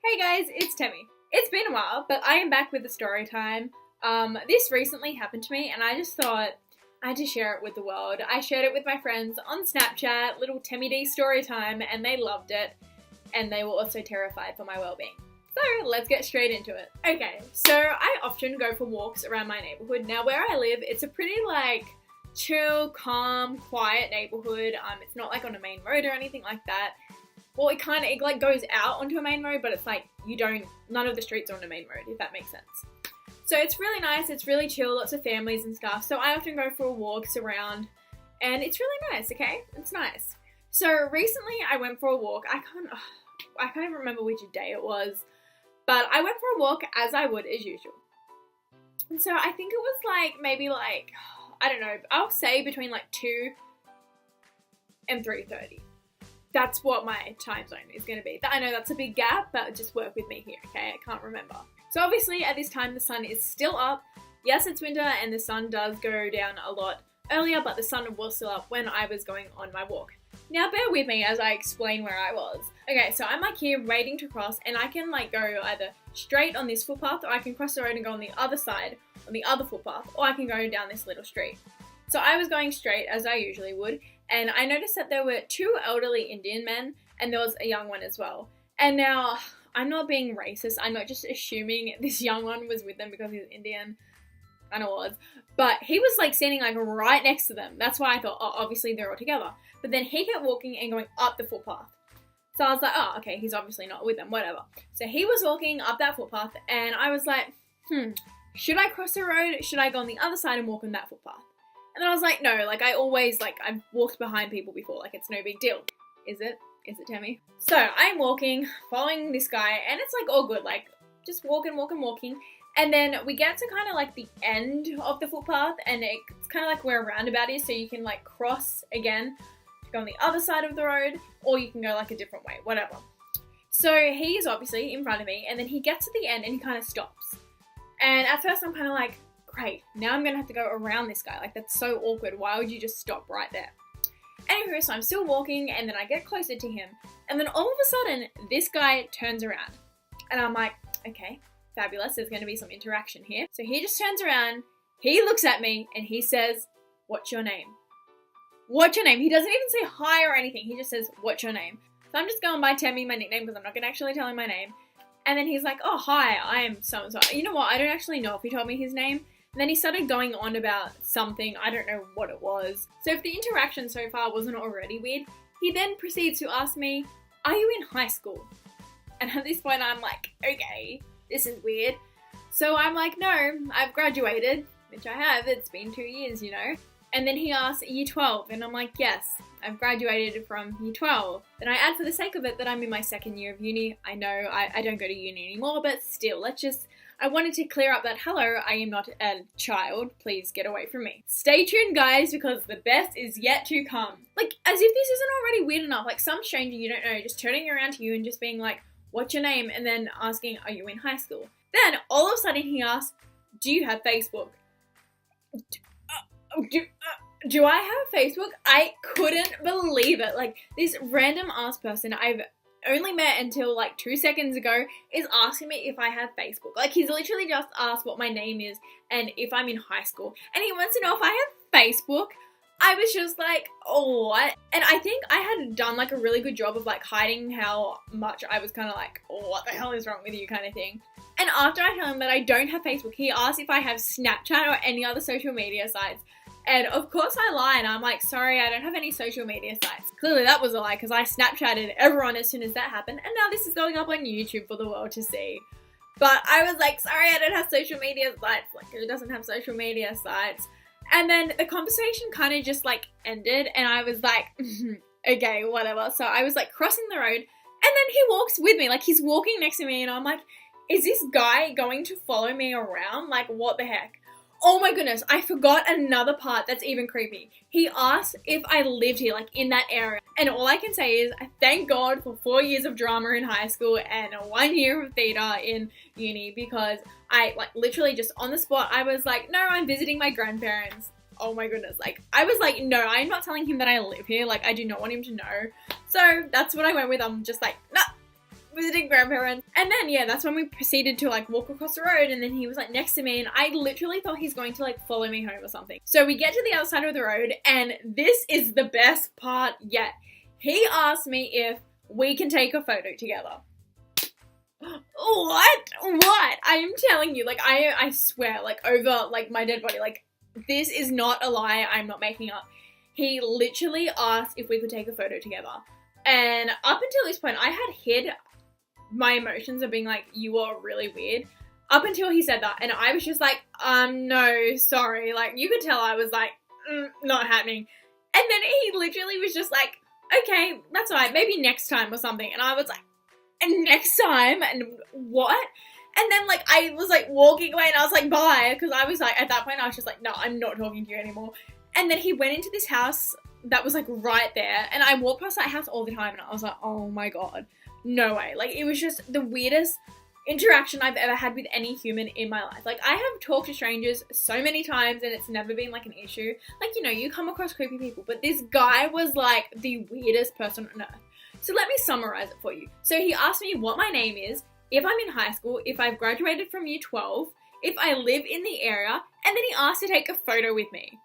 Hey guys, it's Temmie. It's been a while, but I am back with the story time. This recently happened to me and I just thought I had to share it with the world. I shared it with my friends on Snapchat, little Temmie D story time, and they loved it. And they were also terrified for my well-being. So let's get straight into it. Okay, so I often go for walks around my neighborhood. Now where I live, it's a pretty chill, calm, quiet neighborhood. It's not on a main road or anything like that. Well, it goes out onto a main road, but it's none of the streets are on a main road, if that makes sense. So it's really nice, it's really chill, lots of families and stuff. So I often go for walks around, and it's really nice, okay? It's nice. So recently I went for a walk. I can't even remember which day it was, but I went for a walk as I would as usual. And so I think it was maybe I don't know, I'll say between 2 and 3:30. That's what my time zone is going to be. I know that's a big gap, but just work with me here, okay? I can't remember. So obviously at this time the sun is still up. Yes, it's winter and the sun does go down a lot earlier, but the sun was still up when I was going on my walk. Now bear with me as I explain where I was. Okay, so I'm here waiting to cross, and I can go either straight on this footpath, or I can cross the road and go on the other side on the other footpath, or I can go down this little street. So I was going straight as I usually would, and I noticed that there were 2 elderly Indian men, and there was a young one as well. And now, I'm not being racist, I'm not just assuming this young one was with them because he's Indian. I know it was. But he was standing right next to them. That's why I thought, oh, obviously they're all together. But then he kept walking and going up the footpath. So I was like, oh, okay, he's obviously not with them, whatever. So he was walking up that footpath, and I was like, should I cross the road? Should I go on the other side and walk on that footpath? And then I was like, no, I always, I've walked behind people before, it's no big deal. Is it? Is it, Temmie? So, I'm walking, following this guy, and it's, all good, just walking. And then we get to the end of the footpath, and it's kind of where a roundabout is, so you can, cross again to go on the other side of the road, or you can go, a different way, whatever. So, he's obviously in front of me, and then he gets to the end, and he kind of stops. And at first, I'm kind of great, now I'm gonna have to go around this guy. That's so awkward. Why would you just stop right there? Anyway, so I'm still walking, and then I get closer to him, and then all of a sudden, this guy turns around. And I'm like, okay, fabulous, there's gonna be some interaction here. So he just turns around, he looks at me, and he says, what's your name? What's your name? He doesn't even say hi or anything, he just says, what's your name? So I'm just going by Temmie, my nickname, because I'm not gonna actually tell him my name. And then he's like, oh, hi, I am so-and-so. You know what, I don't actually know if he told me his name. And then he started going on about something, I don't know what it was. So if the interaction so far wasn't already weird, he then proceeds to ask me, are you in high school? And at this point I'm like, okay, this is weird. So I'm like, no, I've graduated, which I have, it's been 2 years, And then he asks, year 12, and I'm like, yes, I've graduated from year 12. Then I add for the sake of it that I'm in my 2nd year of uni. I know I don't go to uni anymore, but still, I wanted to clear up that, hello, I am not a child, please get away from me. Stay tuned, guys, because the best is yet to come. As if this isn't already weird enough, some stranger you don't know just turning around to you and just being like, what's your name? And then asking, are you in high school? Then, all of a sudden, he asks, do you have Facebook? Do I have Facebook? I couldn't believe it. This random ass person I've only met until 2 seconds ago is asking me if I have Facebook. He's literally just asked what my name is and if I'm in high school. And he wants to know if I have Facebook. I was just like, oh, what? And I think I had done a really good job of hiding how much I was kind of oh, what the hell is wrong with you kind of thing. And after I tell him that I don't have Facebook, he asks if I have Snapchat or any other social media sites. And of course I lie, and I'm like, sorry, I don't have any social media sites. Clearly that was a lie, because I Snapchatted everyone as soon as that happened, and now this is going up on YouTube for the world to see. But I was like, sorry, I don't have social media sites. Who doesn't have social media sites? And then the conversation kind of just ended, and I was like, okay, whatever. So I was crossing the road, and then he walks with me, he's walking next to me, and I'm like, is this guy going to follow me around? What the heck? Oh my goodness, I forgot another part that's even creepy. He asked if I lived here, in that area. And all I can say is, thank God for 4 years of drama in high school and 1 year of theatre in uni, because I, literally just on the spot, I was like, no, I'm visiting my grandparents. Oh my goodness, I was like, no, I'm not telling him that I live here. I do not want him to know. So that's what I went with. I'm just like, nah, visiting grandparents. And then, yeah, that's when we proceeded to like walk across the road, and then he was like next to me, and I literally thought he's going to like follow me home or something. So we get to the other side of the road, and this is the best part yet. He asked me if we can take a photo together. What? I am telling you, like, I swear, like, over, like, my dead body, like, this is not a lie, I'm not making up. He literally asked if we could take a photo together. And up until this point, I had hid my emotions of being like, you are really weird. Up until he said that, and I was just like, no, sorry. Like, you could tell I was like, not happening. And then he literally was just like, okay, that's alright, maybe next time or something. And I was like, and next time? And what? And then, like, I was, like, walking away, and I was like, bye, because I was, like, at that point, I was just like, no, I'm not talking to you anymore. And then he went into this house that was, like, right there, and I walk past that house all the time, and I was like, oh my god, no way. Like, it was just the weirdest interaction I've ever had with any human in my life. Like, I have talked to strangers so many times, and it's never been, like, an issue. Like, you know, you come across creepy people, but this guy was, like, the weirdest person on earth. So let me summarize it for you. So he asked me what my name is, if I'm in high school, if I've graduated from year 12, if I live in the area, and then he asked to take a photo with me.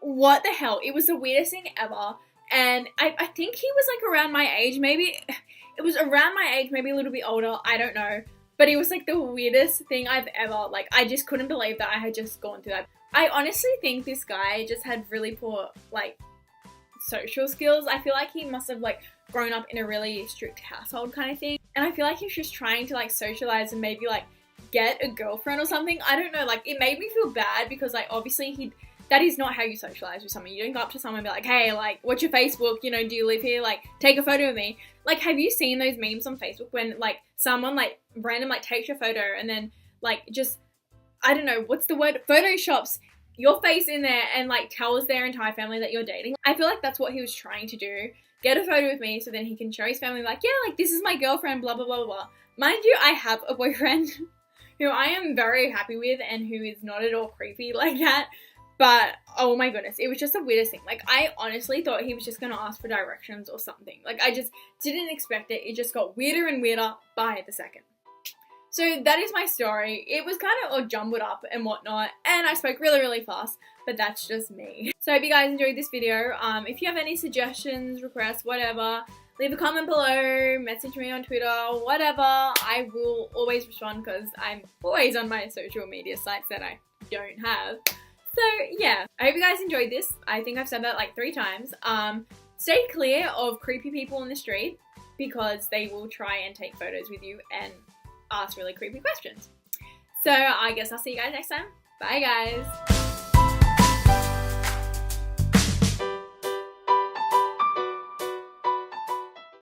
What the hell? It was the weirdest thing ever. And I think he was like around my age, maybe. It was around my age, maybe a little bit older, I don't know. But it was like the weirdest thing I've ever, like, I just couldn't believe that I had just gone through that. I honestly think this guy just had really poor, like, social skills. I feel like he must have, like, grown up in a really strict household kind of thing. And I feel like he's just trying to, like, socialize and maybe, like, get a girlfriend or something. I don't know. Like, it made me feel bad because, like, obviously that is not how you socialize with someone. You don't go up to someone and be like, hey, like, what's your Facebook? You know, do you live here? Like, take a photo of me. Like, have you seen those memes on Facebook when, like, someone, like, random, like, takes your photo and then, like, just, I don't know, what's the word? Photoshops your face in there and, like, tells their entire family that you're dating. I feel like that's what he was trying to do. Get a photo with me so then he can show his family, like, yeah, like, this is my girlfriend, blah, blah, blah, blah. Mind you, I have a boyfriend who I am very happy with and who is not at all creepy like that. But, oh my goodness, it was just the weirdest thing. Like, I honestly thought he was just going to ask for directions or something. Like, I just didn't expect it. It just got weirder and weirder by the second. So that is my story. It was kind of all jumbled up and whatnot, and I spoke really, really fast, but that's just me. So I hope you guys enjoyed this video. If you have any suggestions, requests, whatever, leave a comment below, message me on Twitter, whatever. I will always respond because I'm always on my social media sites that I don't have. So yeah, I hope you guys enjoyed this. I think I've said that like 3 times. Stay clear of creepy people in the street because they will try and take photos with you and ask really creepy questions. So I guess I'll see you guys next time. Bye guys.